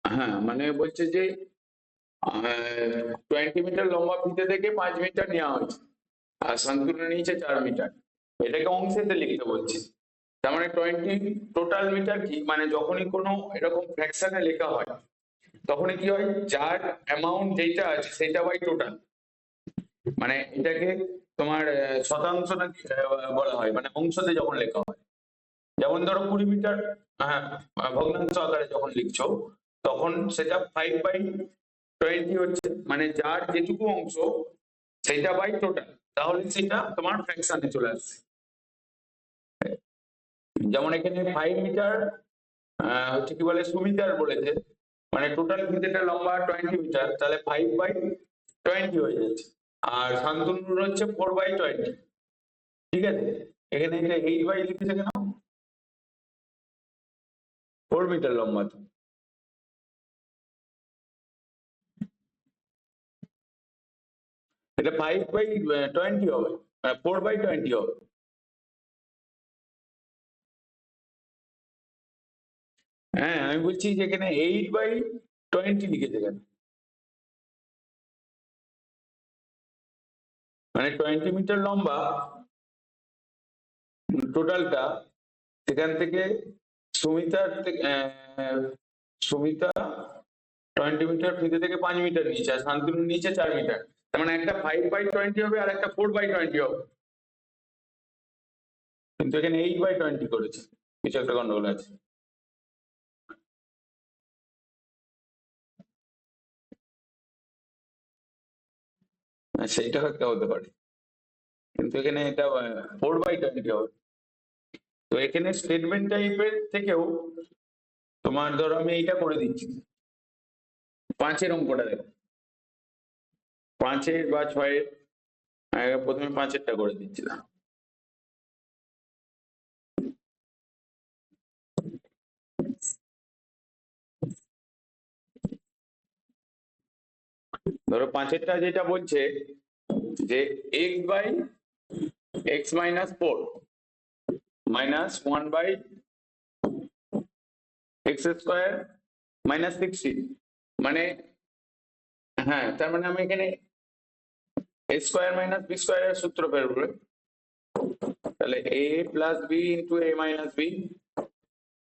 হ্যাঁ মানে বলছে যে 20 মিটার লম্বা ফিতে থেকে 5 মিটার নেওয়া হয়েছে আর শান্তনু নিয়েছে 4 মিটার। এটাকে অংশেতে লিখতে বলছে। তার মানে 20 টোটাল মিটার কি, মানে যখনই কোনো এরকম ফ্র্যাকশনে লেখা হয় তখনই কি হয়, যার অ্যামাউন্ট যেটা আছে সেটা বাই টোটাল, মানে এটাকে তোমার শতাংশ নাকি বলা হয়, মানে অংশতে যখন লেখা হয়। যেমন ধরো 20 মিটার, হ্যাঁ, ভগ্নাংশ আকারে যখন লিখছো তখন সেটা 5/20 হচ্ছে, মানে যার যেটুকু অংশ সেটা বাই টোটাল, তাহলে সেটা তোমার ফ্র্যাকশনে চলে আসছে। যেমন এখানে 5 মিটার হচ্ছে কি বলে সুমিটার বলেছে, মানে টোটাল ফিতেটা লম্বা 20 মিটার, তাহলে 5/20 হয়ে যাচ্ছে। আর শান্তনুর হচ্ছে 4/20। ঠিক আছে, এখানে এটা 8 বাই লিখেছে কেন? 4 মিটার লম্বা তো। এটা 5/20 হবে, 4/20 হবে। হ্যাঁ আমি বলছি যে এখানে 8/20 লিখেছে কেন, মানে 20 মিটার লম্বা টোটালটা, সেখান থেকে সুমিতার সুমিতা 20 মিটার ফিতে থেকে 5 মিটার নিচে, আর শান্তনু নিচে 4 মিটার। তার মানে একটা 5/20 হবে আর একটা 4/20 হবে, কিন্তু এখানে 8/20 করেছে, কিছু একটা গন্ডগোল আছে। সেইটা একটা হতে পারে, কিন্তু এখানে এটা 4/20 হবে। তো এখানে স্টেটমেন্ট টাইপের থেকেও তোমার ধরো আমি এইটা করে দিচ্ছি, 5-এর অঙ্কটা দেখো, 5-এর বা 6-এর, প্রথমে 5-এরটা করে দিচ্ছিলাম। ধরো 5-এরটা যেটা বলছে যে x/x-4 -1/x² মানে, হ্যাঁ তার মানে আমি এখানে a স্কোয়ার মাইনাস বি স্কোয়ারের সূত্র বের করবে, তাহলে a plus B into a minus B,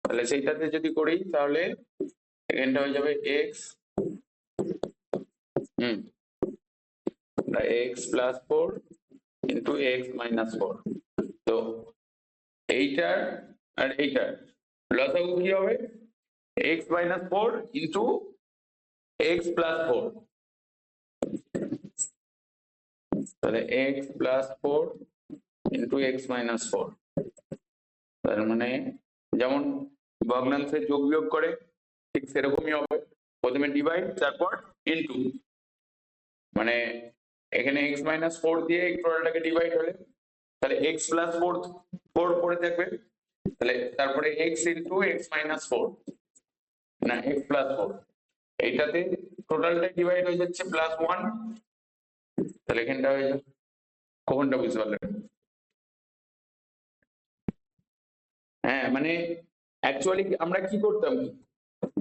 তাহলে সেইটাতে যদি করি তাহলে এখানটা হয়ে যাবে x, x+4 ইন্টু x-4। তো এইটার আর এইটার লসাগু কি হবে, x-4 ইন্টু x+4, তাহলে x+4 ইন্টু x-4। তার মানে যেমন ভগ্নাংশে যোগ বিয়োগ করে ঠিক সেরকমই হবে, প্রথমে ডিভাইড তারপর ইনটু, মানে এখানে x-4 দিয়ে এই টোটালটাকে ডিভাইড হলে তাহলে x+4 4 পড়ে থাকবে, তাহলে তারপরে x ইনটু x-4 না x+4, এইটাতে টোটালটা ডিভাইড হয়ে যাচ্ছে +1, তাহলে এখানটা হয়ে যাবে, কখনটা বুঝতে পারলেন? হ্যাঁ মানে অ্যাকচুয়ালি আমরা কি করতাম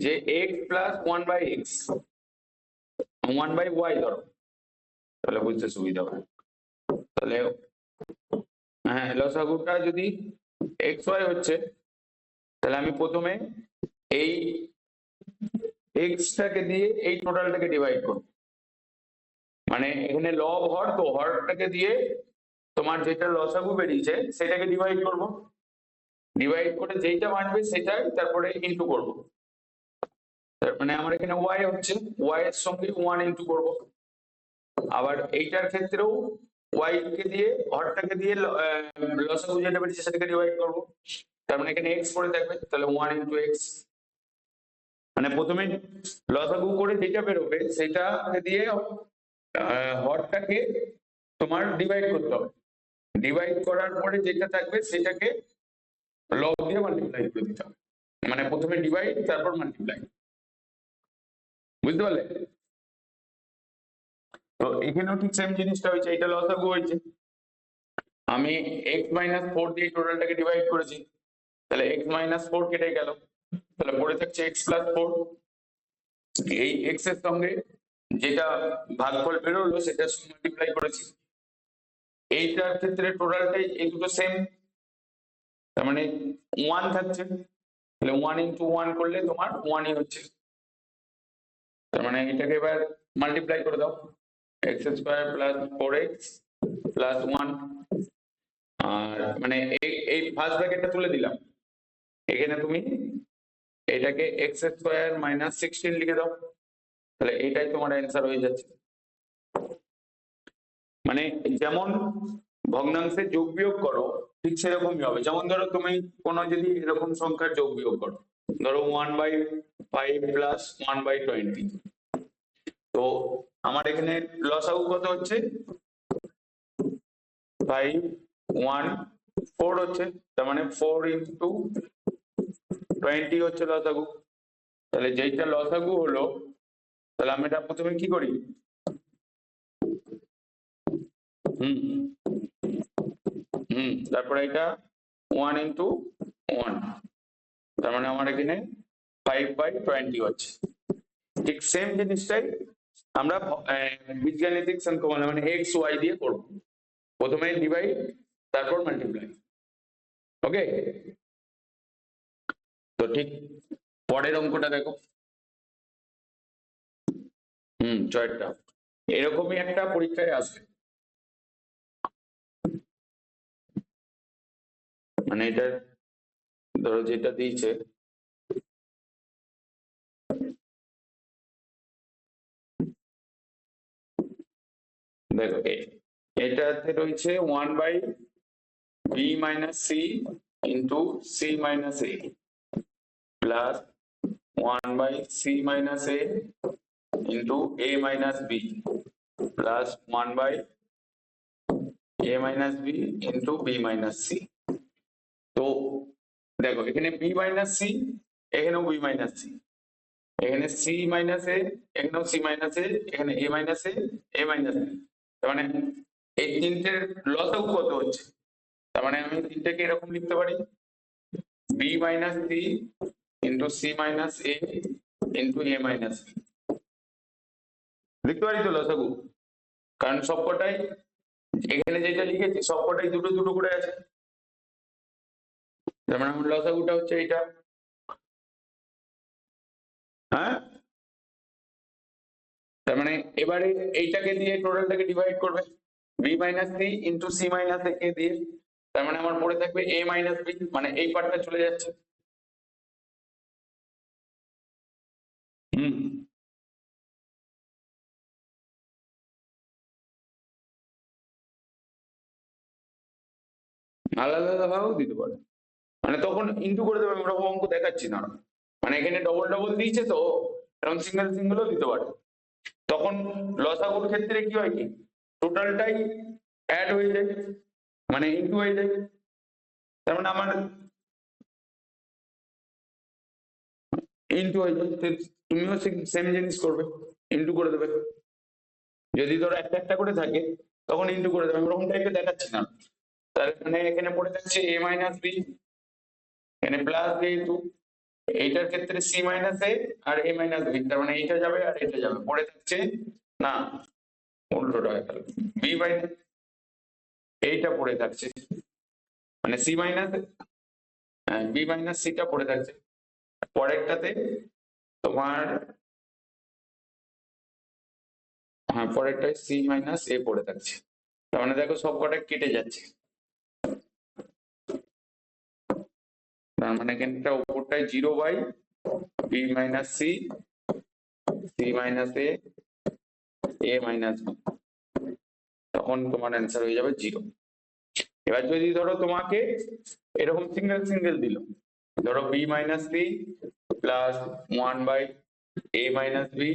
যে x প্লাস 1/x 1/y ধরো, তাহলে বুঝতে সুবিধা হবে। তাহলে হ্যাঁ লসাগুটা যদি xy হচ্ছে, তাহলে আমি প্রথমে এই x টাকে দিয়ে এই টোটালটাকে ডিভাইড করব, মানে এখানে লব হর, তো হরটাকে দিয়ে তোমার যেটা লসাগু বেরিয়েছে সেটাকে ডিভাইড করব, ডিভাইড করে যেইটা বাঁচবে সেটাই তারপরে ইনটু করব। তার মানে আমার এখানে y হচ্ছে, y এর সঙ্গে 1 ইনটু করব। আবার এইটার ক্ষেত্রেও y কে দিয়ে হরটাকে দিয়ে লসাগু যেটা বেরিয়েছে সেটাকে ডিভাইড করব, তার মানে এখানে x পড়ে থাকবে, তাহলে 1 ইনটু x। মানে প্রথমে লসাগু করে যেটা বেরোবে সেটাকে দিয়ে হরটাকে তোমার ডিভাইড করতে হবে, ডিভাইড করার পরে যেটা থাকবে সেটাকে লব দিয়ে মাল্টিপ্লাই করে দিতে হবে, মানে প্রথমে ডিভাইড তারপর মাল্টিপ্লাই, বুঝতে পারলে? তো এখানেও ঠিক সেম জিনিসটা হয়েছে, এটা লসাগু হয়েছে, আমি x-4 দিয়ে টোটালটাকে ডিভাইড করেছি, তাহলে x-4 কেটে গেল, তাহলে পড়ে থাকছে x+4, এই এক্স এর সঙ্গে যেটা ভাগফল বেরোলো সেটা মাল্টিপ্লাই করেছি। এইটার ক্ষেত্রে টোটালটাই এই দুটো সেম, তার মানে 1 থাকছে, তাহলে 1 ইন্টু 1 করলে তোমার 1ই হচ্ছে। তার মানে এটাকে এবার মাল্টিপ্লাই করে দাও, x square plus 4x plus 1, আর মানে এই ফার্স্ট ব্র্যাকেটটা তুলে দিলাম, এখানে তুমি এটাকে এক্স স্কোয়ার মাইনাস 16 লিখে দাও, তাহলে এটাই তোমার অ্যান্সার হয়ে যাচ্ছে। মানে যেমন ভগ্নাংশে যোগ বিয়োগ করো ঠিক সেরকমই হবে। যেমন ধরো তুমি কোনো যদি এরকম সংখ্যার যোগ বিয়োগ করো, ধরো 1/5 প্লাস 1/20, তো আমার এখানে লসাগু কত হচ্ছে 5 1 4 হচ্ছে, তার মানে 4 ইন্টু 20 হচ্ছে লসাগু। তাহলে যেইটা লসাগু হলো, তাহলে আমি এটা প্রথমে কি করি, তারপরে এটা 1 ইন্টু 1, তার মানে আমার এখানে 5/20 হচ্ছে। ঠিক সেম জিনিসটাই আমরা বীজগাণিতিক সংখ্যা মানে এক্স ওয়াই দিয়ে করবো, প্রথমে ডিভাইড তারপর মাল্টিপ্লাই। ওকে, তো ঠিক পরের অঙ্কটা দেখো, ছয়টা এরকমই একটা পরীক্ষায় আসবে, মানে এটা ধরো যেটা দিয়েছে দেখো, এটাতে রয়েছে 1/b minus C into C minus A plus 1/c minus A into a minus b plus 1/a minus b into b minus c। তো দেখো এখানে b মাইনাস c, এখানেও b মাইনাস c, এখানে c মাইনাস এ, এখানেও c minus A, এখানে a minus A, a minus b, তার মানে এই তিনটের লসাগু কত হচ্ছে, তার মানে আমি তিনটেকে এরকম লিখতে পারি b minus c into c minus a into a minus b, লিখতে পারি তো লসাগু, কারণ সবকটাই এখানে যেটা লিখেছি সবকটাই দুটো দুটো করে আছে, তার মানে আমার লসাগুটা হচ্ছে এইটা। হ্যাঁ, তার মানে এবারে এইটাকে দিয়ে টোটালটাকে ডিভাইড করবে, B minus C into C minus A কে দিয়ে, তার মানে আমার পড়ে থাকবে এ মাইনাস বি, মানে এই পার্টটা চলে যাচ্ছে। হুম, আলাদা আলাদা ভাবেও দিতে পারে, মানে তখন ইন্টু করে দেবে, ওরকম অঙ্ক দেখাচ্ছি না, মানে এখানে ডবল ডবল দিয়েছে তো এরকম সিঙ্গেল সিঙ্গেলও দিতে পারে। তখন লসাগুর ক্ষেত্রে কি হয় কি টোটালটাই অ্যাড হয়ে যায়, মানে ইন্টু হয়ে যায়, তার মানে আমার ইন্টু হয়ে যায়, তুমিও সেম জিনিস করবে, ইন্টু করে দেবে। যদি ধরো একটা একটা করে থাকে তখন ইন্টু করে দেবে, ওরকম টাইপের দেখাচ্ছি না। তার মানে এখানে পড়ে থাকছে এ মাইনাস বি, এখানে প্লাস যেহেতু এইটার ক্ষেত্রে C minus A R A minus b, তার মানে এইটা যাবে আর এটা যাবে, পড়ে থাকছে না উল্টোটা হয়ে গেল, বি মাইনাস, এইটা পড়ে থাকছে মানে সি মাইনাস, বি মাইনাস সিটা পড়ে থাকছে, পরেরটাতে তোমার হ্যাঁ পরেরটায় সি মাইনাস এ পড়ে থাকছে, তার মানে দেখো সব কটা কেটে যাচ্ছে, তার মানে এখানটা উপরটায় 0/b minus C, C minus A minus B, তখন তোমার অ্যান্সার হয়ে যাবে 0। এবার যদি ধরো তোমাকে এরকম সিঙ্গেল সিঙ্গেল দিল, ধরো b minus C plus 1/a minus B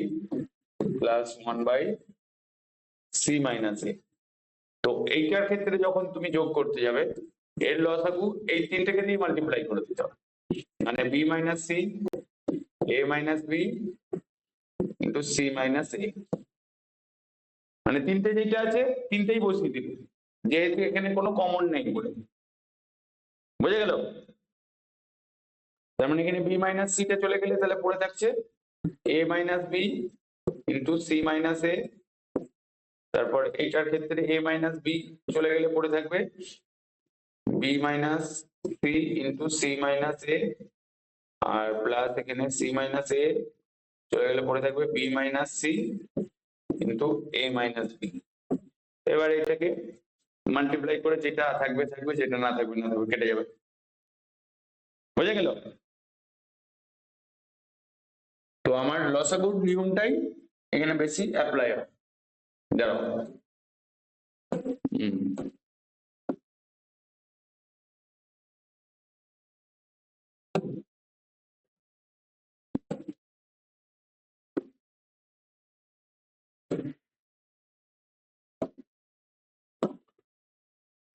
plus 1/c minus A, তো এইটার ক্ষেত্রে যখন তুমি যোগ করতে যাবে এর লসাগু এই তিনটাকে দিয়ে মাল্টিপ্লাই করে দিতে হবে, মানে b minus C, a minus B into c minus A, মানে তিনটে যেটা আছে তিনটেই বসিয়ে দিবে, যেহেতু এখানে কোনো কমন নেই বলে, বুঝে গেল? তার মানে এখানে বি মাইনাস সিটা চলে গেলে তাহলে পড়ে থাকছে A minus B into C minus A, তারপর এইটার ক্ষেত্রে এ মাইনাস বি চলে গেলে পড়ে থাকবে B minus C into C minus A, আর প্লাস এখানে সি মাইনাস এ চলে গেলে পড়ে থাকবে বি মাইনাস সি ইন্টু এ মাইনাস বি। এবার এটাকে মাল্টিপ্লাই করে যেটা থাকবে থাকবে, যেটা না থাকবে না থাকবে, কেটে যাবে। বোঝা গেল? তো আমার লসাগুর নিয়মটাই এখানে বেশি অ্যাপ্লাই হয়। দাঁড়াও,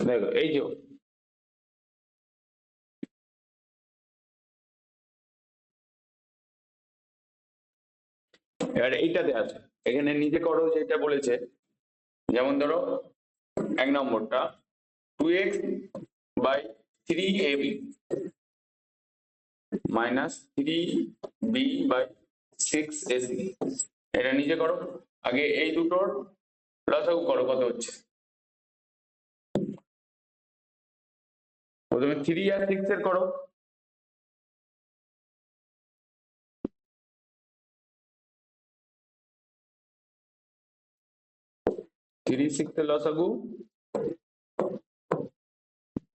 দেখো এই যে এবার এইটাতে আছে, এখানে নিজে করো যেটা বলেছে। যেমন ধরো 1 নম্বরটা 2x by 3ab minus 3b by 6ac, এটা নিজে করো। আগে এই দুটোর লসাগু করো, কত হচ্ছে। প্রথমে 3 আর 6 এর করো। থ্রি সিক্স এর লসাগু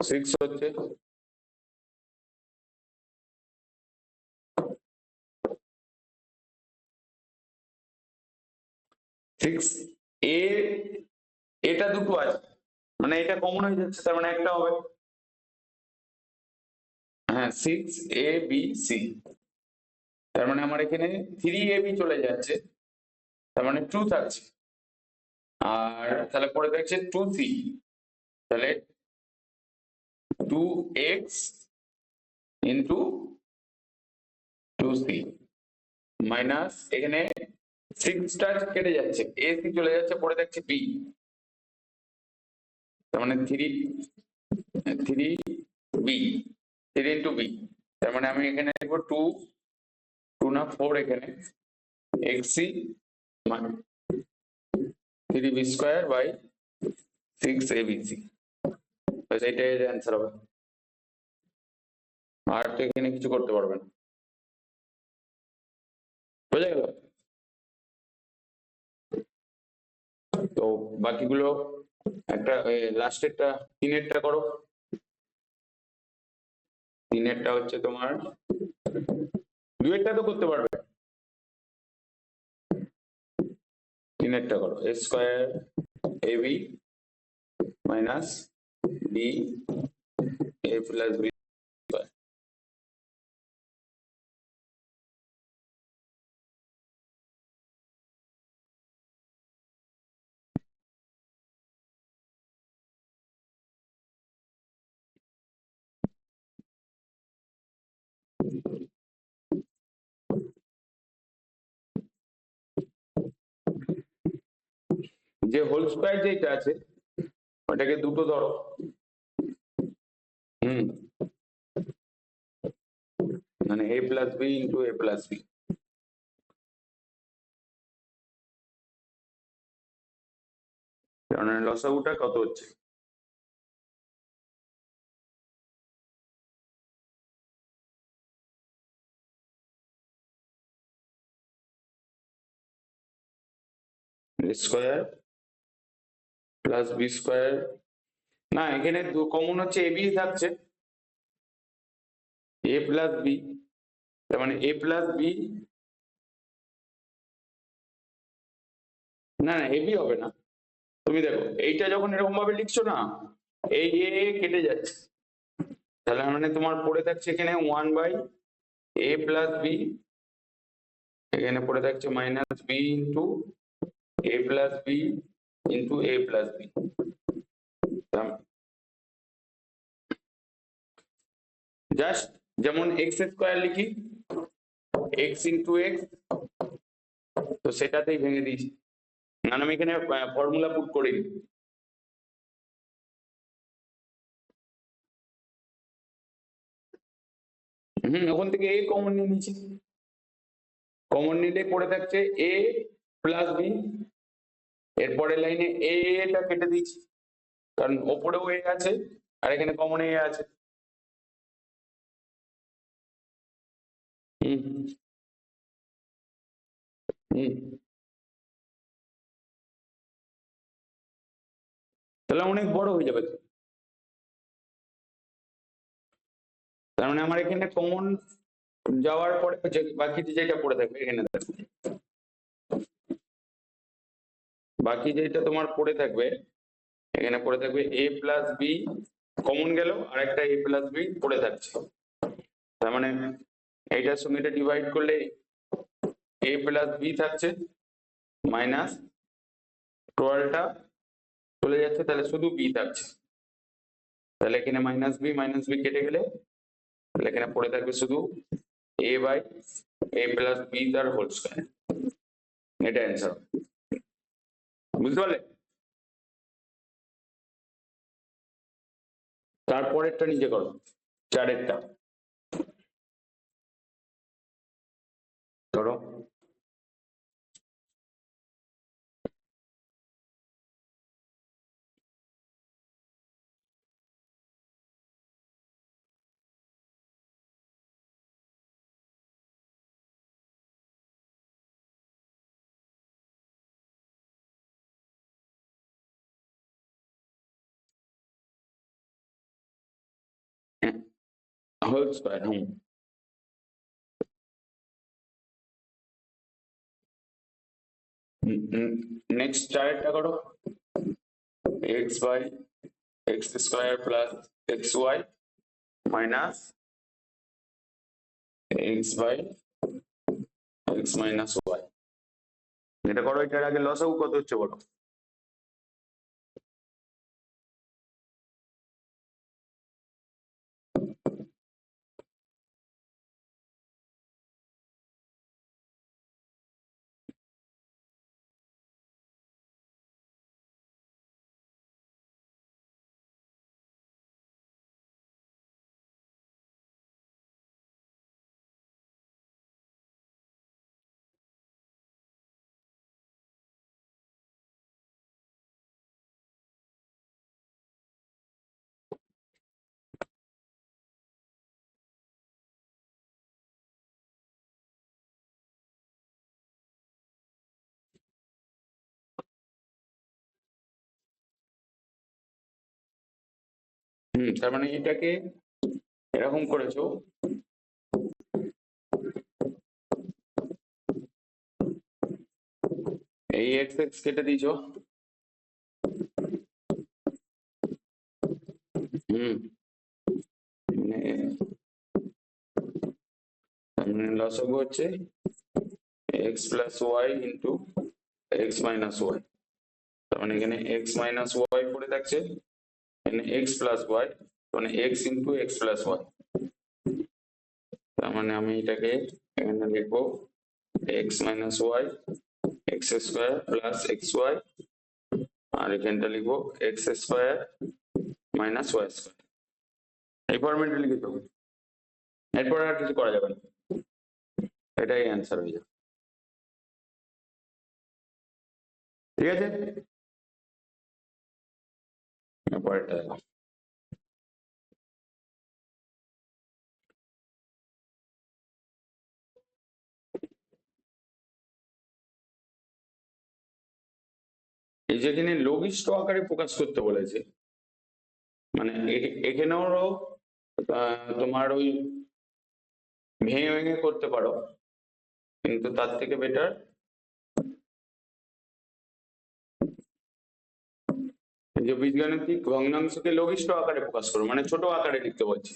6 হচ্ছে। সিক্স এ, এটা দুটো আছে মানে এটা কমন হয়ে যাচ্ছে, তার মানে একটা হবে। হ্যাঁ 6abc, তার মানে আমার এখানে 3ab চলে যাচ্ছে, তার মানে 2 থাকছে। আর তাহলে পরে থাকছে 2c, তাহলে 2x ইন্টু 2c মাইনাস এখানে 6টা কেটে যাচ্ছে, ac চলে যাচ্ছে, পরে থাকছে b, তার মানে 3b 3 ইন্টু b, তার মানে আমি এখানে লিখবো 2 2 না 4 এখানে xc 3b square by 6abc, ব্যাস এইটাই অ্যান্সার হবে। আর তো এখানে কিছু করতে পারবেন। বোঝা গেল? তো বাকিগুলো একটা লাস্টেরটা 3-এরটা করো। 3-এরটা হচ্ছে তোমার 2-এরটা তো করতে পারবে। 3-এরটা করো a square ab minus b a plus b square. যে হোল স্কোয়ার যেটা আছে ওটাকে দুটো ধরো। মানে a plus b into a plus b, কারণ লসাগুটা কত হচ্ছে। স্কোয়ার প্লাস বি স্কোয়ার, না এখানে কমন হচ্ছে এ বি থাকছে, এ প্লাস বি, তার মানে এ প্লাস বি, না না এবি হবে না। তুমি দেখো এইটা যখন এরকম ভাবে লিখছো না, এই এ কেটে যাচ্ছে, তাহলে মানে তোমার পড়ে থাকছে এখানে 1 বাই এ প্লাস বি, এখানে পড়ে থাকছে minus B into a plus B into a plus B. Just যেমন এক্স স্কোয়ার লিখি, এক্স ইন্টু এক্স, তো সেটাতেই ভেঙে দিয়েছি, না আমি এখানে ফর্মুলা পুট করিনি। ওখান থেকে এ কমন নিয়ে নিয়েছি, কমন নিলে পড়ে থাকছে এ প্লাস বি, এরপরের লাইনে এটা কেটে দিচ্ছি কারণ ওপরেও এ আছে আর এখানে কমন এ আছে। হুম হুম তাহলে অনেক বড় হয়ে যাবে তো। তার মানে আমার এখানে কমন যাওয়ার পরে বাকি যেটা পড়ে থাকবে এখানে দেখো। বাকি যেটা তোমার পড়ে থাকবে এখানে পড়ে থাকবে এ প্লাস বি, কমন গেল আর একটা এ প্লাস বি পড়ে থাকছে। তার মানে এইটার সঙ্গে এটা ডিভাইড করলে এ প্লাস বি থাকছে, মাইনাস 12টা চলে যাচ্ছে, তাহলে শুধু বি থাকছে। তাহলে এখানে মাইনাস বি কেটে গেলে তাহলে এখানে পড়ে থাকবে শুধু এ বাই এ প্লাস বি তার হোল স্কয়ার। এটা অ্যান্সার, বুঝতে পারলে? তারপরেরটা নিজে করো, চারেরটা ধরো। হোল স্কয়ার, নেক্সট চারেরটা করো। X by X square plus X Y minus X by x minus Y. এটা করো, এটার আগে লসাগু কত হচ্ছে বলো। তার মানে এটাকে এরকম করেছো, এই এক্স এক্স কেটে দিয়েছো। হুম লসাগু হচ্ছে X plus Y into X minus Y. তার মানে এখানে এক্স মাইনাস ওয়াই পড়ে থাকছে, এখানে এক্স প্লাস ওয়াই, মানে X into X plus Y. তার মানে আমি এটাকে এখানে লিখবো X minus Y X square plus X Y, আর এখানটা লিখবো X square minus Y square. এই ফরম্যাটে লিখে দেবো, এরপর আর কিছু করা যাবে না, এটাই অ্যান্সার হয়ে যাবে। ঠিক আছে, পরেরটা দেখো। এই যেখানে লঘিষ্ঠ আকারে প্রকাশ করতে বলেছে, মানে এখানেও তোমার ওই ভেঙে ভেঙে করতে পারো, কিন্তু তার থেকে বেটার যে বীজগাণিতিক ভগ্নাংশকে লঘিষ্ঠ আকারে প্রকাশ করো, মানে ছোট আকারে লিখতে বলছি।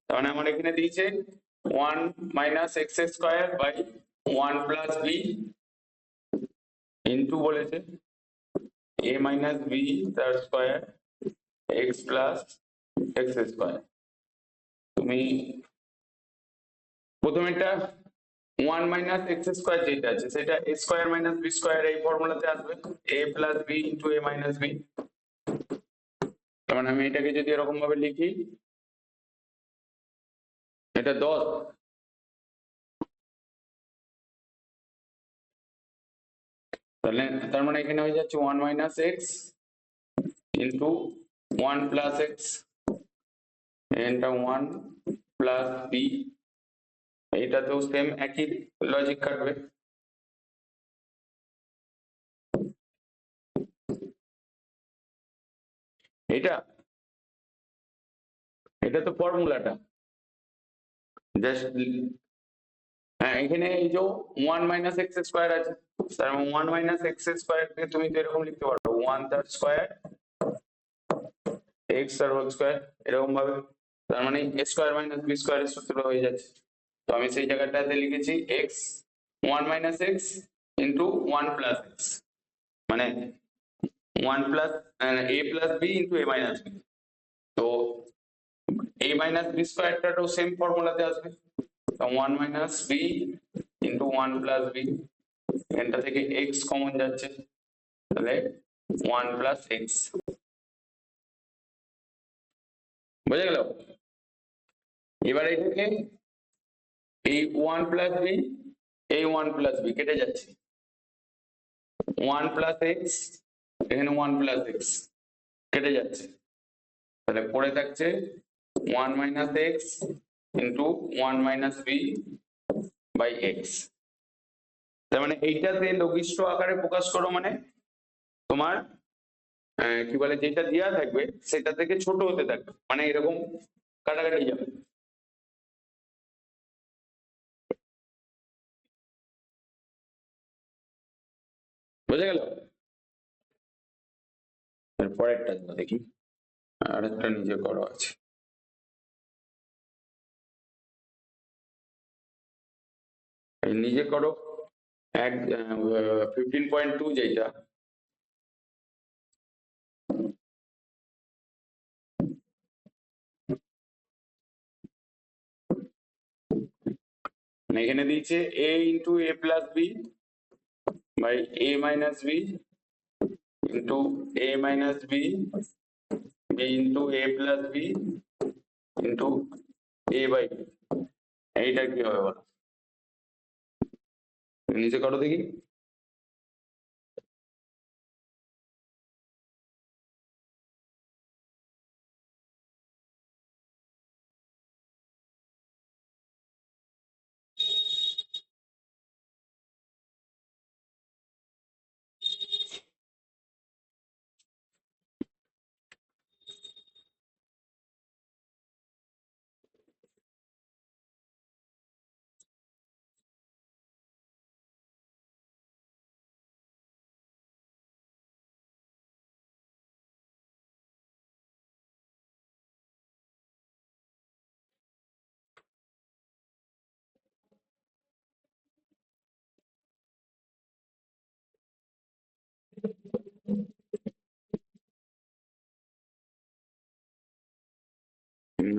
তার মানে আমার এখানে দিয়েছে 1 minus x square by 1 plus B into বলেছে এ মাইনাস বি তার square x plus x square. তুমি প্রথমেরটা 1 মাইনাস এক্স স্কোয়ার যেটা আছে সেটা a square minus b square এই ফর্মুলাতে আসবে, a plus B into A minus b. তার মানে আমি এটাকে যদি এরকম ভাবে লিখি, এটা 10 তাহলে তার মানে এখানে হয়ে যাচ্ছে 1 minus x into 1 plus x, এখানটা 1 প্লাস বি, এইটাতেও সেম একই লজিক খাটবে। এটা এটা তো ফর্মুলাটা জাস্ট, হ্যাঁ এখানে এই যে 1 মাইনাস এক্স স্কোয়ার আছে, তার মানে 1 মাইনাস এক্স স্কোয়ার কে তুমি তো এরকম লিখতে পারো 1 তার স্কোয়ার এক্স তার হোল স্কোয়ার, এরকম ভাবে। তার মানে এ স্কোয়ার মাইনাস বি স্কোয়ারের সূত্র হয়ে যাচ্ছে। তো আমি সেই জায়গাটাতে লিখেছি x 1 minus x into 1 plus x, মানে 1 plus a plus B into A minus b. তো এ মাইনাস বি স্কোয়ারটাও সেম ফর্মুলাতে আসবে, 1 minus B into 1 plus b, এখানটা থেকে এক্স কমন যাচ্ছে, তাহলে 1 প্লাস এক্স, বোঝা গেল? এবার এটাকে এই 1 প্লাস বি, এই 1 প্লাস বি কেটে যাচ্ছে, 1 প্লাস এক্স, এখানে 1 প্লাস এক্স কেটে যাচ্ছে, তাহলে পড়ে থাকছে 1 minus x into 1 minus b by x. তার মানে এইটাতে লঘিষ্ঠ আকারে প্রকাশ করো, মানে তোমার কি বলে যেটা দেওয়া থাকবে সেটা থেকে ছোট হতে থাকবে, মানে এরকম কাটাকাটি যাবে। বোঝা গেল? পরেরটা দেখি, আরেকটা নিজে করো আছে। নিজে করো, এক 15.2 যেটা, এখানে দিয়েছে a into a plus B by a minus B into A minus b b into a plus B into a by b. এইটা কি হবে বলো, নিচে করো দেখি।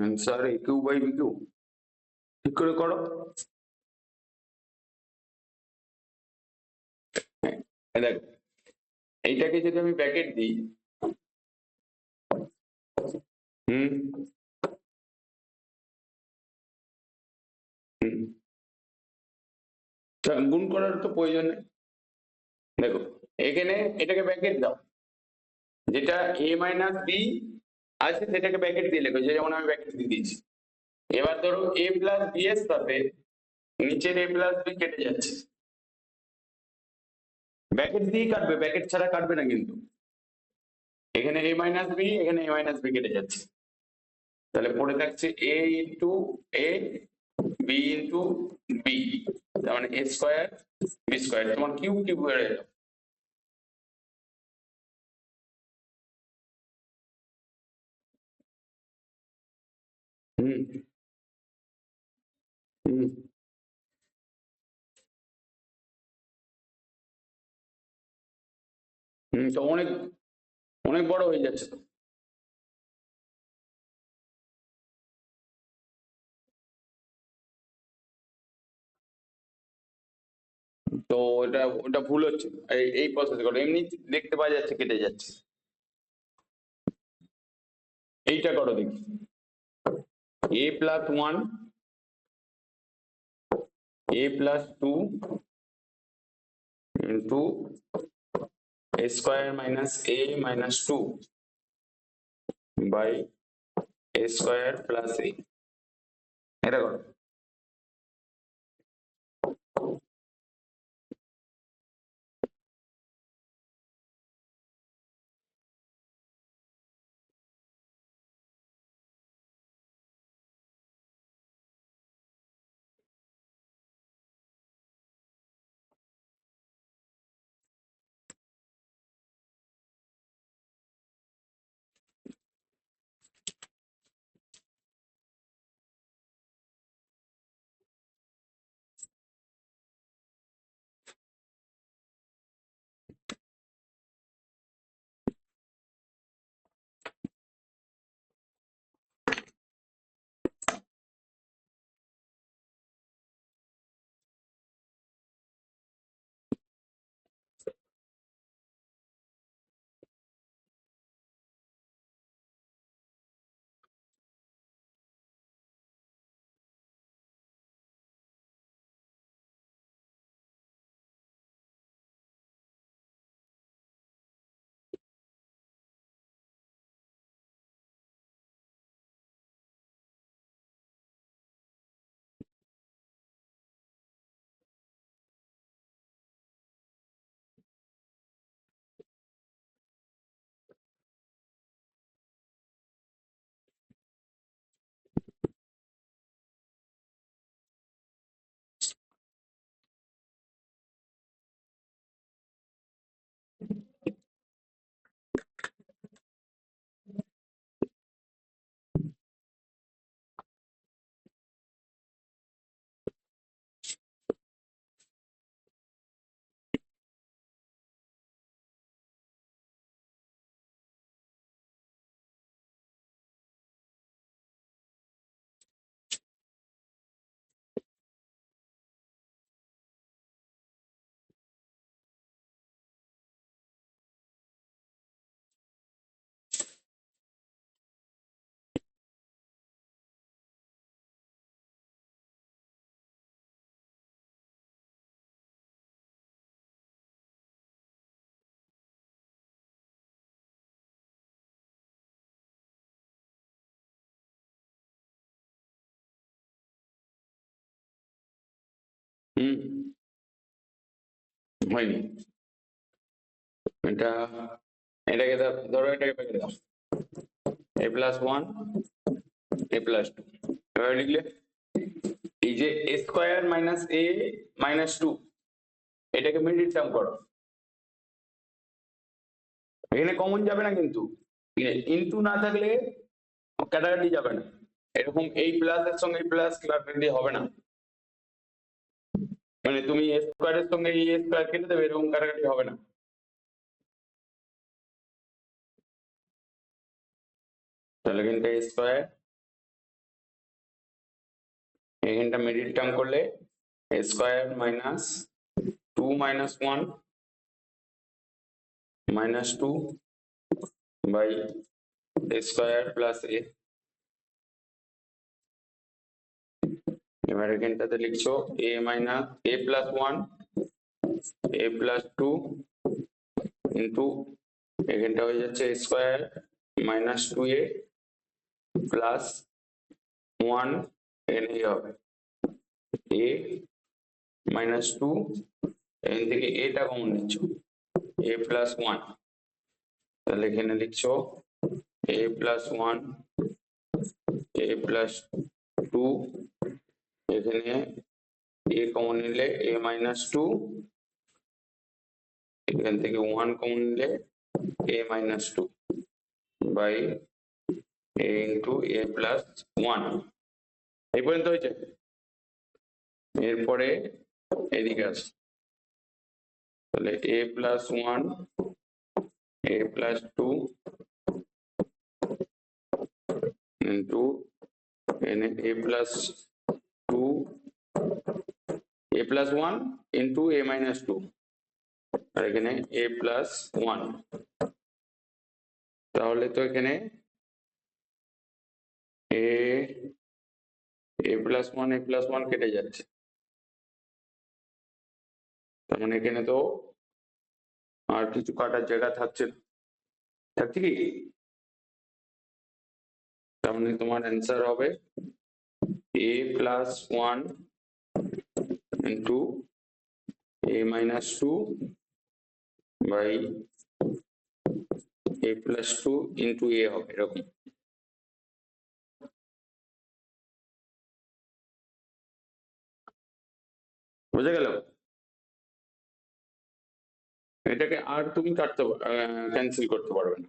Answer a q by b q, ঠিক করে করো। দেখো এইটাকে যদি আমি ব্র্যাকেট দিই, হুম হুম, গুণ করার তো প্রয়োজন নেই। দেখো এখানে এটাকে ব্র্যাকেট দাও, যেটা এ মাইনাস বি আছে সেটাকে ব্র্যাকেট দিয়ে লেখো, যেমন আমি ব্র্যাকেট দিয়ে দিয়েছি। এবার ধরো এ প্লাস বি এর সাথে নিচের এ প্লাস বি কেটে যাচ্ছে, ব্র্যাকেট দিয়েই কাটবে, ব্র্যাকেট ছাড়া কাটবে না কিন্তু। এখানে এ মাইনাস বি, এখানে এ মাইনাস বি কেটে যাচ্ছে, তাহলে পড়ে থাকছে এ into A B into B, তার মানে এ স্কোয়ার বি স্কোয়ার, তোমার কিউব কিউব হয়ে গেল। হুম হুম হুম, তো অনেক অনেক বড় হয়ে যাচ্ছে তো। তো ওটা ওটা ভুল হচ্ছে, এই প্রসেস করো, এমনি দেখতে পাওয়া যাচ্ছে কেটে যাচ্ছে। এইটা করো দেখি, A plus one, A plus two into a square minus a minus 2 by a square plus a, এটা করো। হয়নি, এটা এটাকে ধরো, এটাকে পেকে দাও, a প্লাস 1 a প্লাস 2, এভাবে লিখলে এই যে a square minus a minus 2 এটাকে মিডিল টার্ম করো, এখানে কমন যাবে না কিন্তু, ইনটু না থাকলে কাটাকাটি যাবে না, এরকম এই প্লাস এর সঙ্গে এই প্লাস কাটাকাটি হবে না, মানে তুমি a স্কয়ারের সঙ্গে এই a স্কয়ার কেটে দেবে, এরকম কাটাকাটি হবে না। তাহলে এখানটা a স্কয়ার, এখানটা মিডিল টার্ম করলে a square minus 2 minus 1 minus 2 by a square plus a, এবার এখানটাতে লিখছো a minus a plus 1 a plus 2 into এখানটা হয়ে যাচ্ছে a square minus 2a plus 1 এখানে হবে a মাইনাস 2, এখান থেকে এটা কমন নিচ্ছ a প্লাস 1, তাহলে এখানে লিখছো a প্লাস 1 a প্লাস 2, এখানে a কমন নিলে a মাইনাস 2, এখান থেকে 1 কমন নিলে a minus 2 by a into a plus 1, এই পর্যন্ত হয়েছে। এরপরে এদিকে আস, তাহলে a plus 1 a plus 2 into এখানে a plus 2 a plus 1 into a minus 2, আর এখানে a প্লাস 1, তাহলে তো এখানে a প্লাস 1 a প্লাস 1 কেটে যাচ্ছে, তার মানে এখানে তো আর কিছু কাটার জায়গা থাকছে না, থাকছে কি? তার মানে তোমার অ্যান্সার হবে a plus 1 into a minus 2 by a plus 2 into a হবে এরকম। বুঝে গেল? এটাকে আর তুমি কাটতে ক্যান্সেল করতে পারবে না।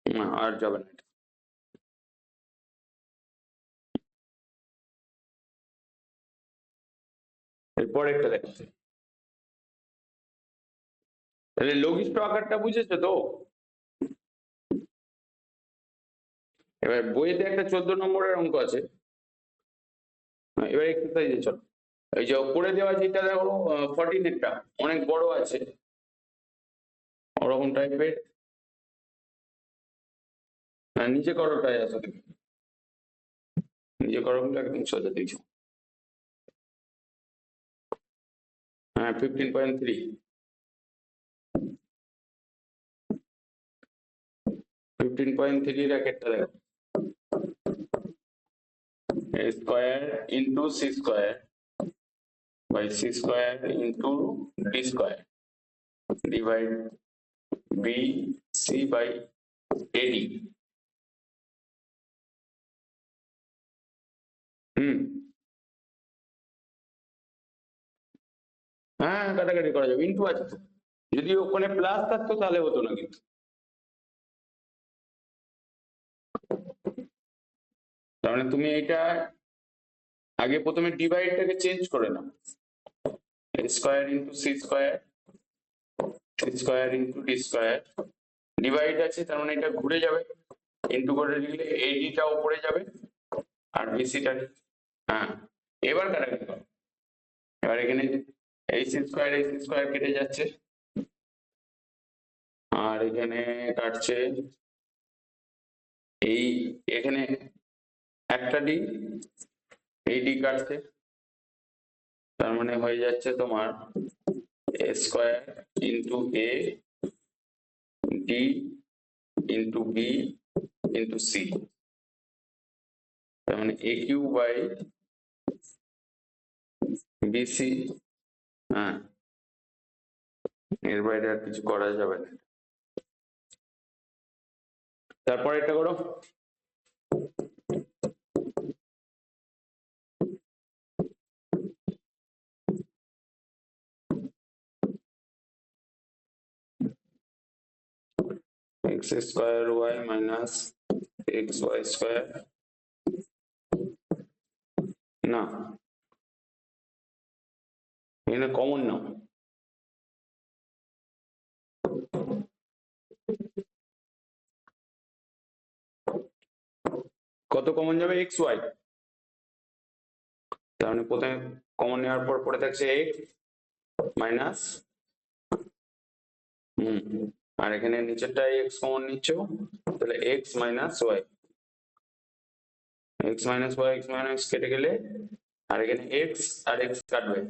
না, আর যাবে না এটা। এরপর একটা দেখাচ্ছে, তাহলে লঘিষ্ঠ আকারটা বুঝেছো তো? এবার বইতে একটা 14 নম্বরের অঙ্ক আছে, এবার এক্সারসাইজে চলো। এই যে উপরে দেওয়া যেটা দেখো 14 একটা অনেক বড় আছে, ওরকম টাইপের। নিচে করোটাই আছে, নিচে করোটা একদম সোজা দিয়েছো। হ্যাঁ 15.3, 15.3 র্যাকেটটা দেখো, a square into C square by c square into D square divide b c by a d. হ্যাঁ কাটাকাটি করা যাবে, ইন্টু আছে তো, যদি ওখানে প্লাস থাকতো তাহলে হতো না কিন্তু। তার মানে তুমি এটা আগে প্রথমে ডিভাইডটাকে চেঞ্জ করে নাও, square into C square, C square into D square, divide আছে তার মানে এটা ঘুরে যাবে, ইন্টু করে দিলে এডিটা উপরে যাবে আর বিসিটা। হ্যাঁ এবার কাটাকাটি করো, এবার এখানে এই সি স্কোয়ার কেটে যাচ্ছে, আর এখানে কাটছে এই, এখানে একটা ডি, এই ডি কাটছে, তার মানে হয়ে যাচ্ছে তোমার A square into A D into B into C, তার মানে এ কিউ বাই বিসি। হ্যাঁ এর বাইরে আর কিছু করা যাবে না। তারপর এটা করো, x square y minus x y square, না এখানে কমন নাও, কত কমন যাবে? এক্স ওয়াই, তার মানে প্রথমে কমন নেওয়ার পর পড়ে থাকছে এক্স মাইনাস, আর এখানে নিচেরটাই এক্স কমন নিচ্ছ, তাহলে x minus Y, x minus Y, x minus কেটে গেলে আর এখানে এক্স আর এক্স কাটবে,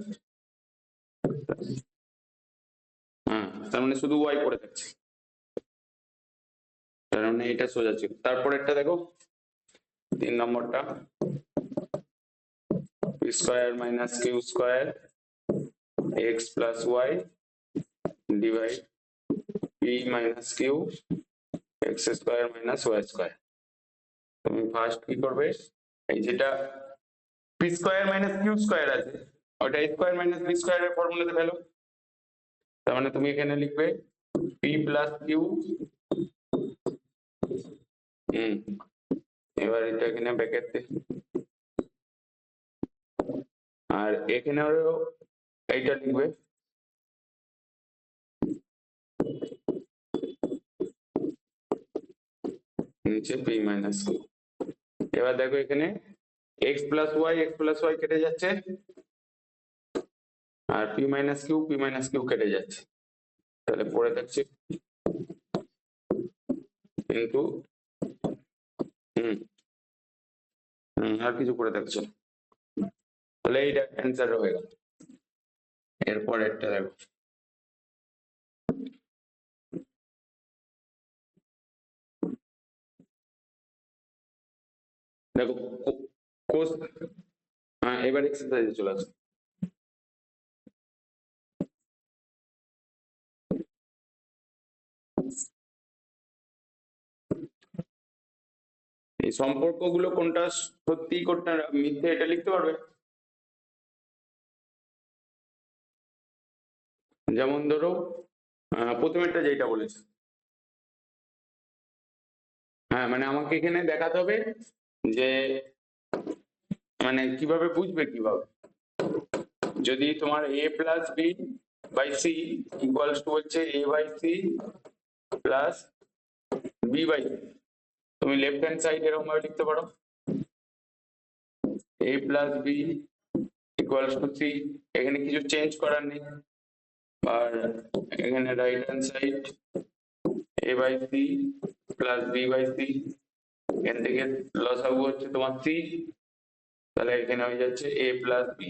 তার মানে শুধু ওয়াই পড়ে থাকছে, তার মানে এটা সোজা ছিল। তারপরেরটা দেখো 3 নম্বরটা, p square minus q square x plus y divide p minus q x square minus Y square. তুমি ফার্স্ট কি করবে, এই যেটা p square minus q square আছে ওটা স্কোয়ার মাইনাস বি স্কোয়ারের ফর্মুলাতে ফেলো, তার মানে তুমি এখানে লিখবে পি প্লাস কিউ, এবার এটা এখানে ব্র্যাকেট দে, আর এখানেও এইটা লিখবে নিচে পি মাইনাস কিউ। এবার দেখো এখানে এক্স প্লাস ওয়াই কেটে যাচ্ছে, আর পি মাইনাস কিউ কেটে যাচ্ছে, তাহলে পড়ে থাকছে কিন্তু আর কিছু পড়ে থাকছে না। তাহলে এইটা অ্যান্সার হয়ে গেল। এরপরেরটা দেখো, দেখো কোস, হ্যাঁ এবার এক্সারসাইজে চলে আসো। এই সম্পর্কগুলো কোনটা সত্যি কোনটা মিথ্যে এটা লিখতে পারবে? যেমন ধরো প্রথমেরটা যেটা বলেছে, হ্যাঁ মানে আমাকে এখানে দেখাতে হবে যে মানে কিভাবে বুঝবে কিভাবে, যদি তোমার a plus B by c equals to হচ্ছে a by c plus B by c, তুমি লেফট হ্যান্ড সাইড এরকম ভাবে লিখতে পারো a plus b equals to c, এখানে কিছু চেঞ্জ করার নেই। আর এখানে right hand side a by c plus B by c, এখান থেকে লসাগু হচ্ছে তোমার সি, তাহলে এখানে হয়ে যাচ্ছে a প্লাস বি,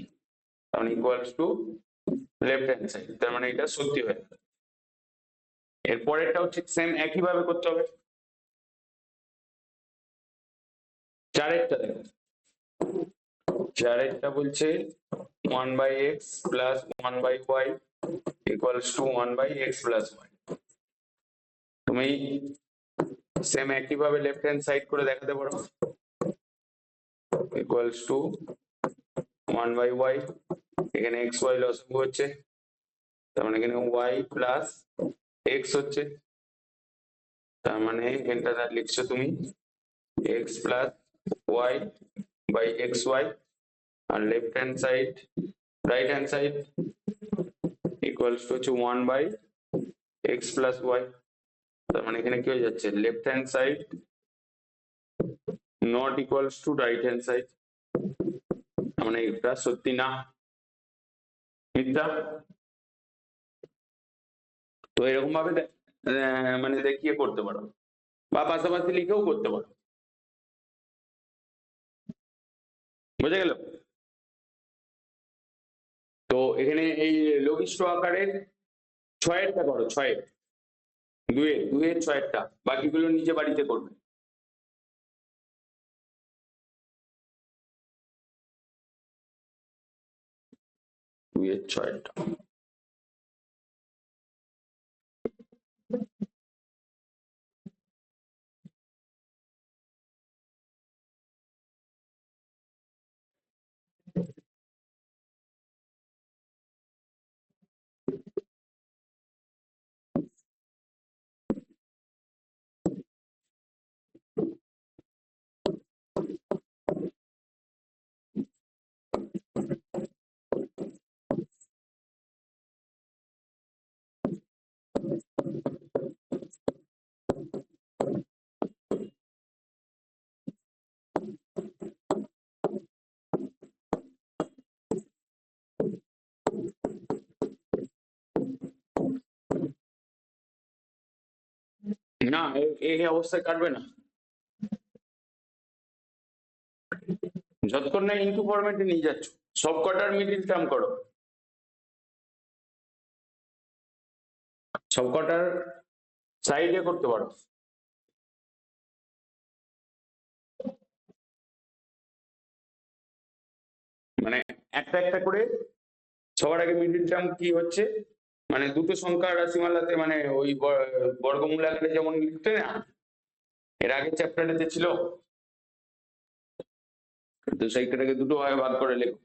তখন equals to left hand side, তার মানে এটা সত্যি হয়ে যাবে। এরপরেরটাও ঠিক সেম একই ভাবে করতে হবে। চারেরটা দেখো, চারেরটা বলছে 1/x plus 1/y equals to 1/x plus y, তুমি সেম একই ভাবে লেফট হ্যান্ড সাইড করে দেখাতে পারো ইকুয়ালস টু 1/y, এখানে x y লসাগু হচ্ছে, তার মানে এখানে y প্লাস x হচ্ছে, তার মানে এখানটা লিখছো তুমি x plus y by x Y, আর left hand side right hand side equals to হচ্ছে 1/x প্লাস ওয়াই, তার মানে এখানে কি হয়ে যাচ্ছে left hand side not equals to right hand side, মানে এটা সত্যি না মিথ্যা। তো এরকম ভাবে মানে দেখিয়ে করতে পারো বা পাশাপাশি লিখেও করতে পারো, বুঝে গেল? তো এখানে এই লঘিষ্ঠ আকারের ছয়েরটা করো, ছয়ের দুয়ের ছয়েরটা, বাকিগুলো নিজে বাড়িতে করবে। দুয়ের ছয়েরটা না, এই অবস্থায় কাটবে না, যতক্ষণ না ইনটু ফরম্যাটে নিয়ে যাচ্ছ সব কটার মিডিল টার্ম করো, সব কটার সাইডে করতে পারো, মানে একটা একটা করে সবার আগে মিডিল টার্ম কি হচ্ছে, মানে দুটো সংখ্যার রাশিমালাতে মানে ওই বর্গমূল আকারে যেমন লিখতে না, এর আগের চ্যাপ্টারেতে ছিল, তো সেইটাকে দুটো ভাগে ভাগ করে লেখো।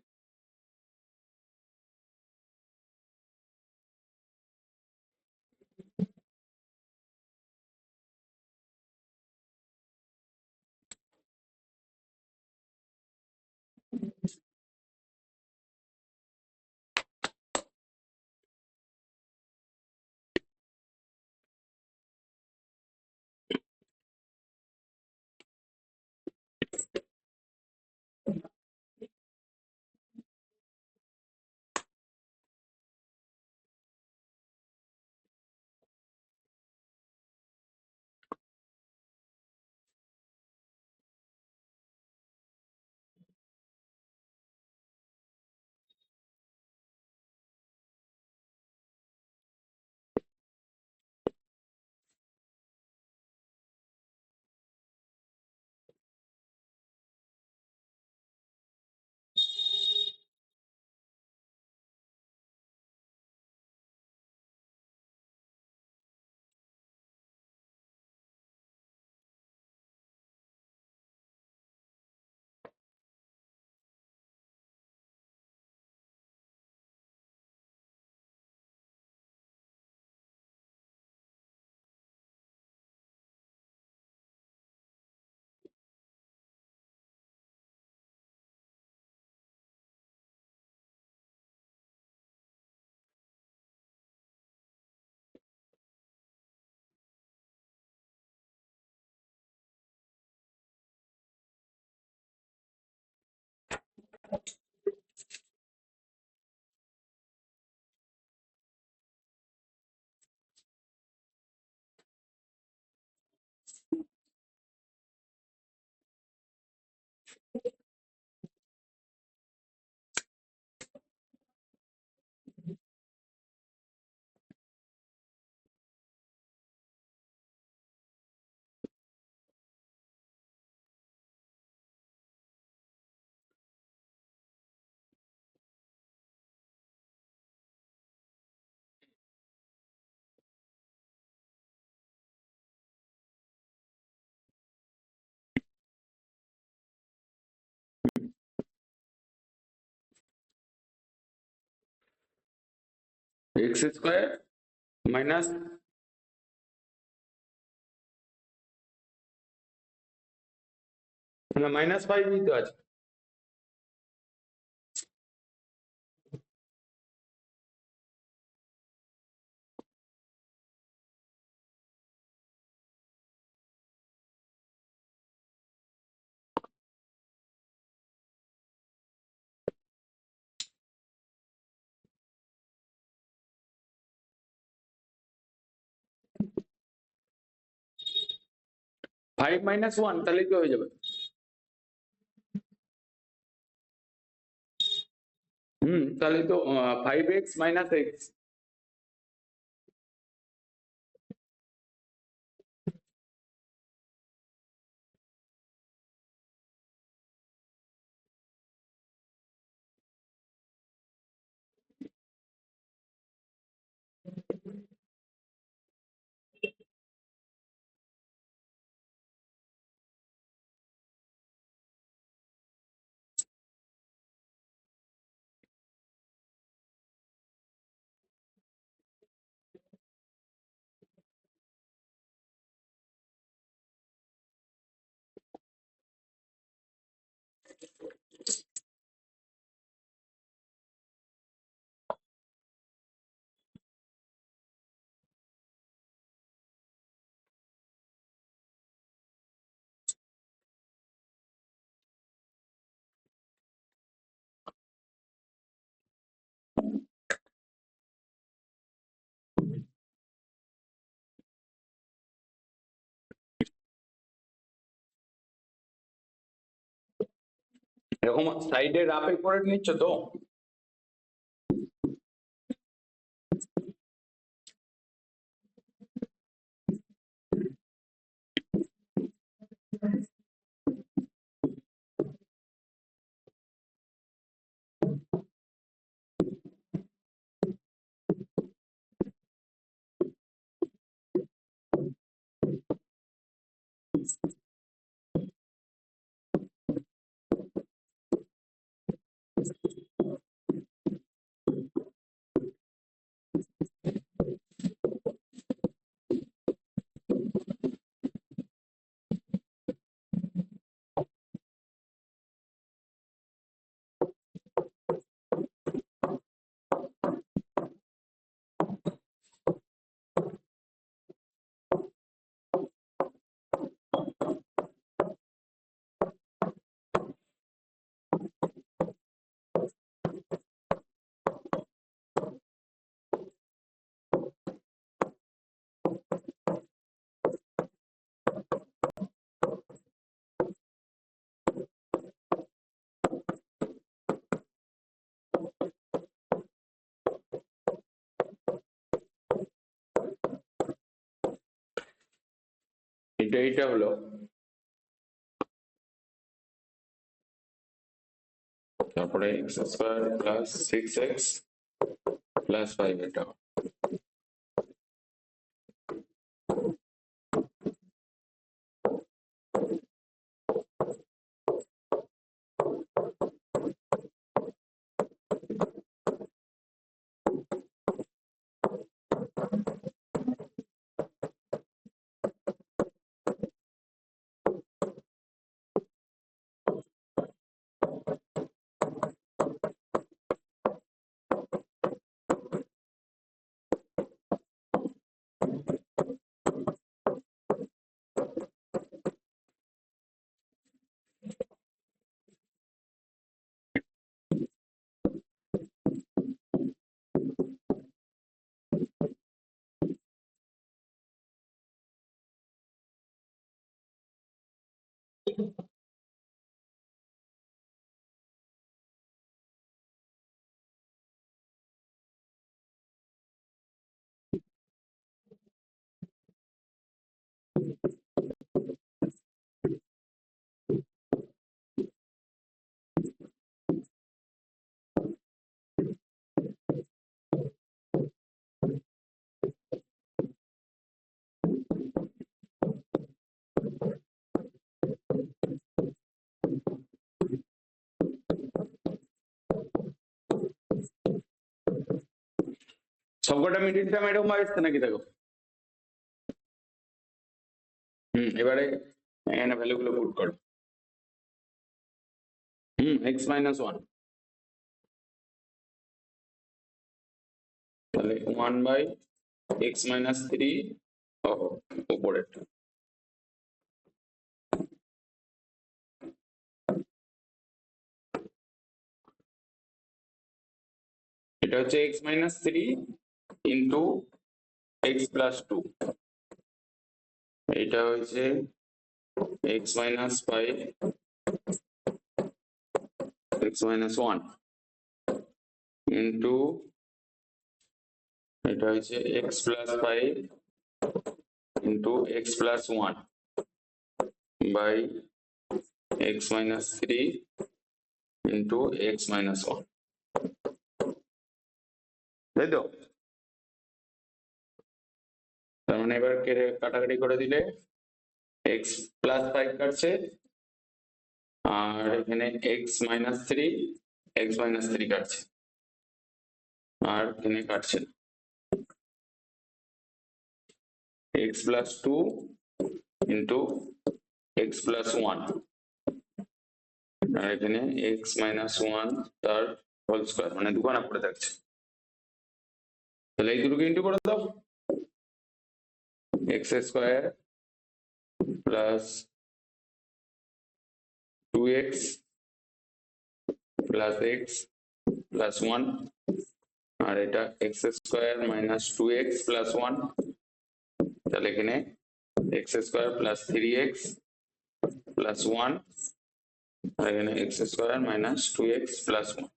এক্স স্কোয়ার মাইনাস -5ই তো আছে। ফাইভ মাইনাস ওয়ান তাহলে কি হয়ে যাবে? তাহলে তো 5x মাইনাস এক্স। এরকম সাইডে রাফে করে নিচ্ছ তো? এইটা হলো, তারপরে x square plus 6x plus 5 এটা। সবকটা মিডিল টার্ম এরকম আসছে নাকি দেখো। এবারে এখানে ভ্যালু গুলো পুট করো। x মাইনাস 1 তাহলে 1 বাই x মাইনাস 3 উপরেরটা এটা হচ্ছে x minus 3 into x plus 2, এটা হচ্ছে x minus 5 x minus 1 into এটা হচ্ছে x plus 5 into x plus 1 by x minus 3 into x minus 1, তাই তো? তার মানে এবার কাটাকাটি করে দিলে x প্লাস 5 কাটছে আর এখানে x মাইনাস 3 কাটছে আর এখানে কাটছে না। x plus 2 into x plus 1 আর এখানে x মাইনাস 1 তার হোল স্কয়ার, মানে দুখানা পড়ে থাকছে। তাহলে এই দুটোকে ইন্টু করে দাও, x square plus 2x plus x plus 1 আর এটা x square minus 2x plus 1, তাহলে এখানে x square plus 3x plus 1 আর এখানে x square minus 2x plus 1,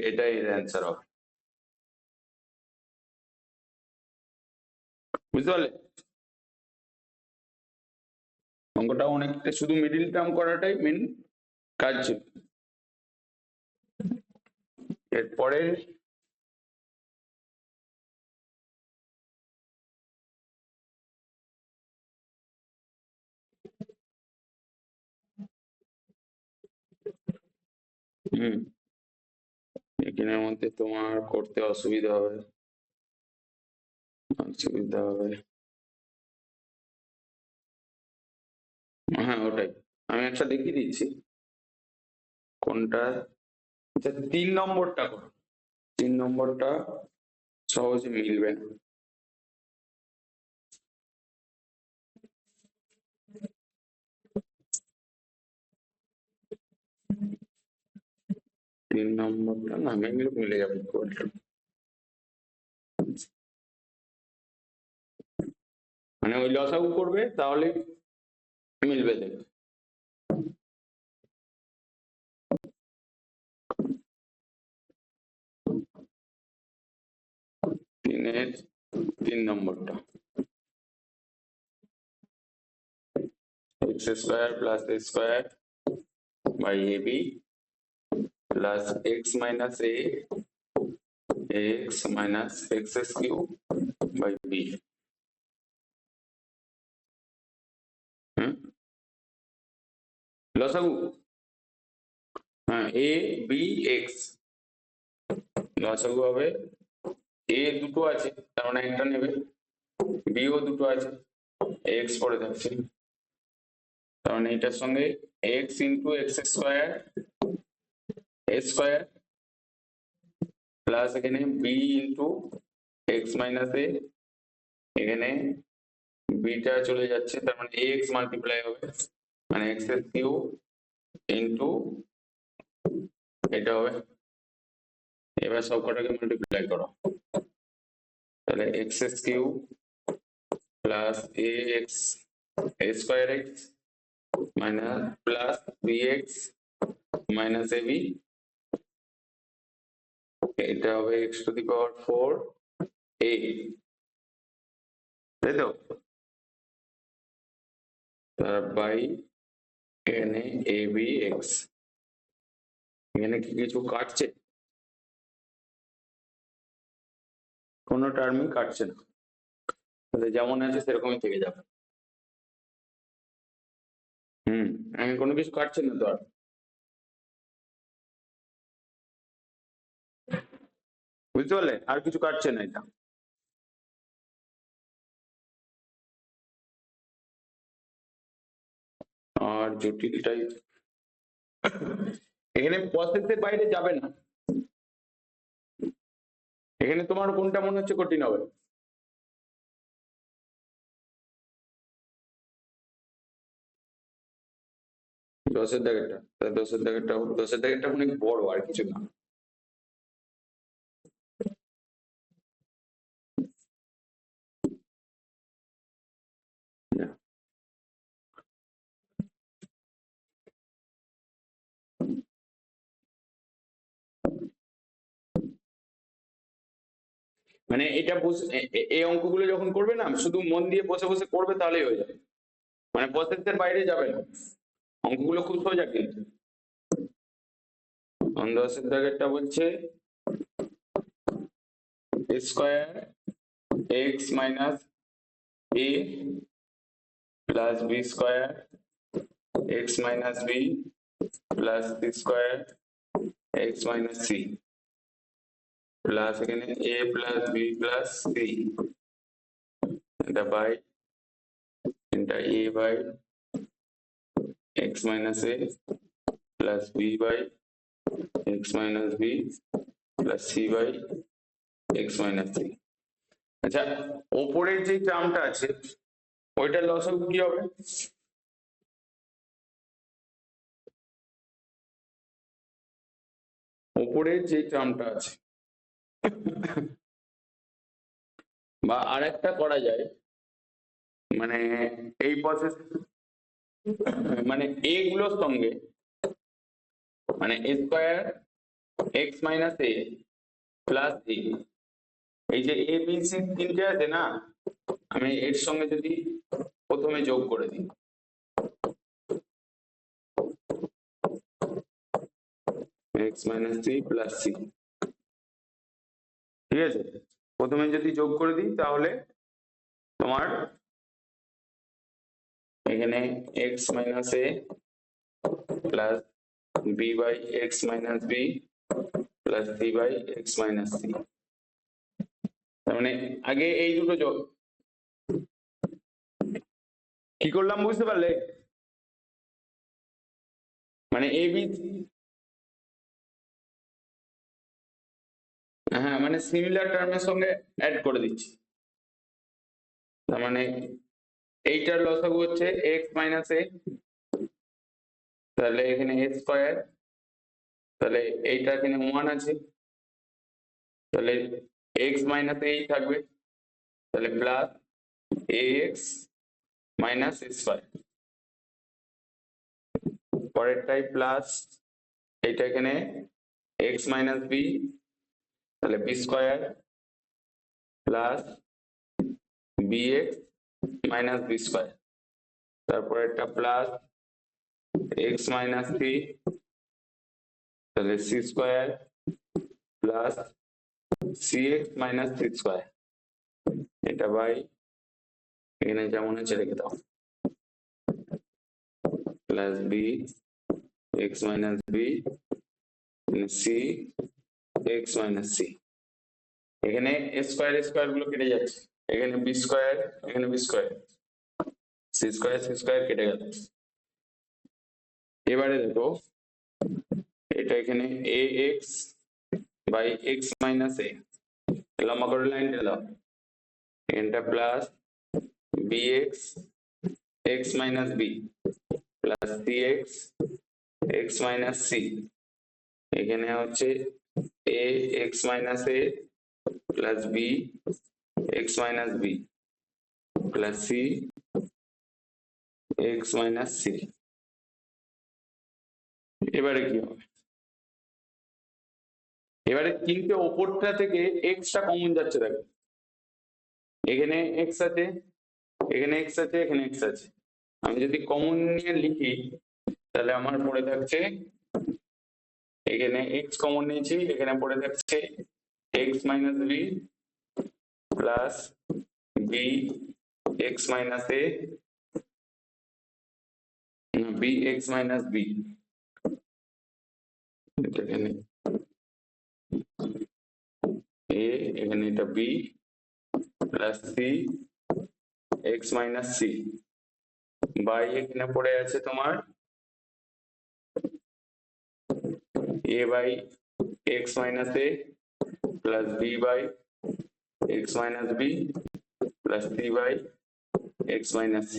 এটাই এর অ্যান্সার হবে। বুঝতে পারলে? অঙ্কটা অনেকটা শুধু মিডিল টার্ম করাটাই মেন কাজ ছিল। এরপরে এখানের মধ্যে তোমার করতে অসুবিধা হবে। হ্যাঁ ওটাই আমি একটা দেখিয়ে দিচ্ছি কোনটা। আচ্ছা 3 নম্বরটা করো, 3 নম্বরটা সহজে মিলবে না। তিন নম্বরটা না মিলে যাবে, মানে ওই লসাগু করবে তাহলে মিলবে দেখবে। তিনের 3 নম্বরটা x square plus a square by ab plus x minus a x minus x cube by b। লসাগু হ্যাঁ a b x, লসাগু হবে a দুটো আছে তার মানে একটা নেবে, b ও দুটো আছে x পরে থাকছে, তার মানে এটার সঙ্গে x into x square a square plus এখানে b into X minus a, এখানে বিটা চলে যাচ্ছে তার মানে ax মাল্টিপ্লাই হবে মানে x কিউব ইন্টু এটা হবে। এবার সব কটাকে মাল্টিপ্লাই করো তাহলে x cube plus ax a square x minus plus bx minus ab, এটা হবে x to the power 4a, তাই তো? তার বাই এখানে abx, এখানে কি কিছু কাটছে? কোনো টার্মই কাটছে না, যেমন আছে সেরকমই থেকে যাবে। আমি কোনো কিছু কাটছে না তো আর। বুঝতে পারলে? আর কিছু কাটছে না এটা। আর জটিলটাই এখানে প্রসেসের বাইরে যাবে না। এখানে তোমার কোনটা মনে হচ্ছে কঠিন হবে? দশের দাগেরটা? দশের দাগেরটা অনেক বড়, আর কিছু না। মানে এটা এই অঙ্কগুলো যখন করবে না, শুধু মন দিয়ে বসে বসে করবে, তাহলেই হয়ে যাবে। মানে প্রসেসের বাইরে যাবে না, অঙ্কগুলো খুব সোজা কিন্তু। 10 দাগেরটা বলছে স্কোয়ার এক্স মাইনাস এ plus B square X minus B plus C square X minus C plus এখানে A plus B plus C, এটা বাই এটা A by x minus A plus B by x minus B plus C by x minus C. আচ্ছা, ওপরের যে টার্মটা আছে ওইটার লসাগু কি হবে? ওপরের যে টার্মটা আছে, বা আর একটা করা যায়, মানে এই প্রসেস, মানে এ গুলোর সঙ্গে, মানে এ স্কোয়ার এক্স মাইনাস এ প্লাস এ, এই যে এ বি সি তিনটে আছে না, আমি এর সঙ্গে যদি প্রথমে যোগ করে দিই, x minus C plus c, ঠিক আছে? প্রথমে যদি যোগ করে দিই তাহলে তোমার এখানে x minus A plus B by x minus B plus C by x minus c. তার মানে আগে এই দুটো যোগ কি করলাম বুঝতে পারলে? মানে এ বি, হ্যাঁ, মানে সিমিলার টার্মের সঙ্গে অ্যাড করে দিচ্ছি। তার মানে এইটার লসাগু হচ্ছে এক্স মাইনাস এ, তাহলে এখানে এ স্কোয়ার, তাহলে এইটা এখানে 1 আছে, তাহলে এক্স মাইনাস এই থাকবে, তাহলে plus a x minus square, পরেরটাই প্লাস এইটা এখানে এক্স মাইনাস বি, তাহলে b square plus b x minus b square, তারপরে একটা প্লাস এক্স মাইনাস সি, তাহলে c square plus c x minus c square, এটা বাই এখানে যেমন আছে রেখে দাও, plus b x minus b c x minus c. এখানে স্কোয়ার স্কোয়ার গুলো কেটে যাচ্ছে, এখানে বি স্কোয়ার, এখানে বি স্কোয়ার, সি স্কোয়ার কেটে গেল। এবারে দেখো এটা এখানে a x by x minus a, লম্বা করে লাইন টেনে দাও, এখানটা plus b x x minus B plus c x x minus c, এখানে হচ্ছে a x minus A plus b x minus B plus c x minus c, এবারে কি হবে, এবারে তিনটে ওপরটা থেকে এক্সটা কমন যাচ্ছে দেখো, এখানে এক্স আছে, এখানে এক্স আছে, এখানে এক্স আছে, আমি যদি কমন নিয়ে লিখি তাহলে আমার পড়ে থাকছে, এখানে এক্স কমন নিয়েছি, এখানে পড়ে থাকছে x minus B plus b x minus a b x minus b, এখানে এ, এখানে এটা b plus c x minus c by এখানে পড়ে আছে তোমার a by x minus a plus b by x minus b plus c by x minus c,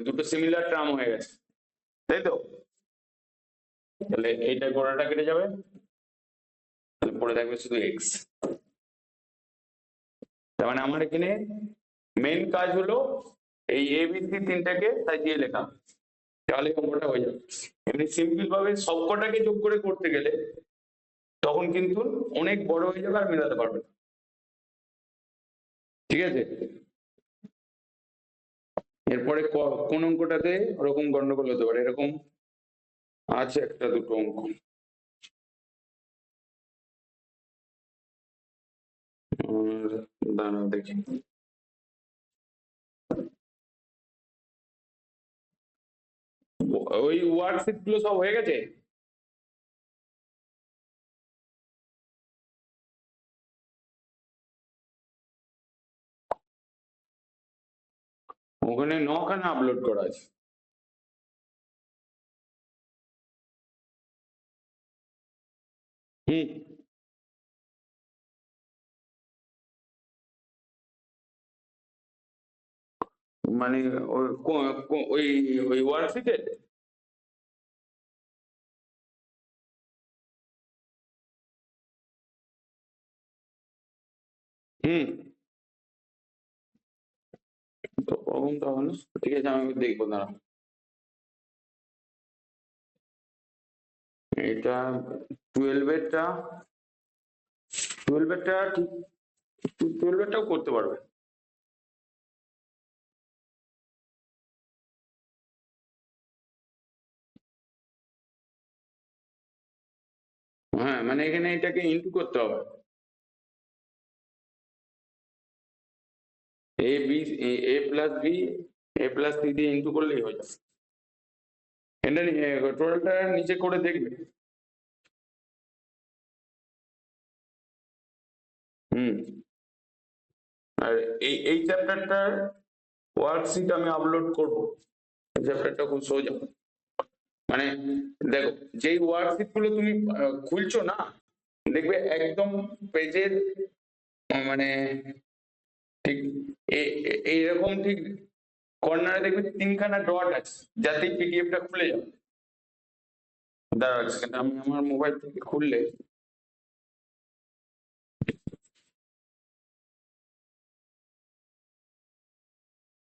দুটো similar term হয়ে গেছে, তাই তো? তাহলে এইটা গোড়াটা কেটে যাবে, তাহলে পড়ে থাকবে শুধু x। তার মানে আমার এখানে মেন কাজ হলো এই এ বি সি তিনটাকে সাজিয়ে লেখা, তাহলে অঙ্কটা হয়ে যাবে। এমনি সিম্পল ভাবে সবকটাকে যোগ করে করতে গেলে তখন কিন্তু অনেক বড় হয়ে যাবে আর মেলাতে পারবে না, ঠিক আছে? এরপরে কোন অঙ্কটাতে ওরকম গন্ডগোল হতে পারে, এরকম আছে একটা দুটো অঙ্ক, দাঁড়াও দেখি, ওই ওয়ার্কশিট গুলো সব হয়ে গেছে? ওখানে 9খানা আপলোড করা আছে। হুম, মানে ওই ওই ওয়ার্কশিটে হুম, তো ওরকম তো হবে না, ঠিক আছে আমি দেখবো, দাঁড়াও। এটা 12-এরটা, 12-এরটা ঠিক, 12-এরটাও করতে পারবে। হ্যাঁ মানে এখানে এটাকে ইন্টু করতে হবে, A B A plus B A plus C দিয়ে ইন্টু করলেই হয়ে যাবে। এটা টোটালটা নিচে করে দেখবে। হুম, আর এই চ্যাপ্টারটার ওয়ার্কশিট আমি আপলোড করব, এই চ্যাপ্টারটা খুব সোজা, মানে দেখো যেই ওয়ার্কশিট গুলো তুমি খুলছো না, দেখবে একদম পেজের মানে ঠিক এইরকম ঠিক কর্নারে দেখবে 3খানা ডট আছে, যাতেই পিডিএফটা খুলে যাবে। দাঁড়াও সেকেন্ড, আমি আমার মোবাইল থেকে খুললে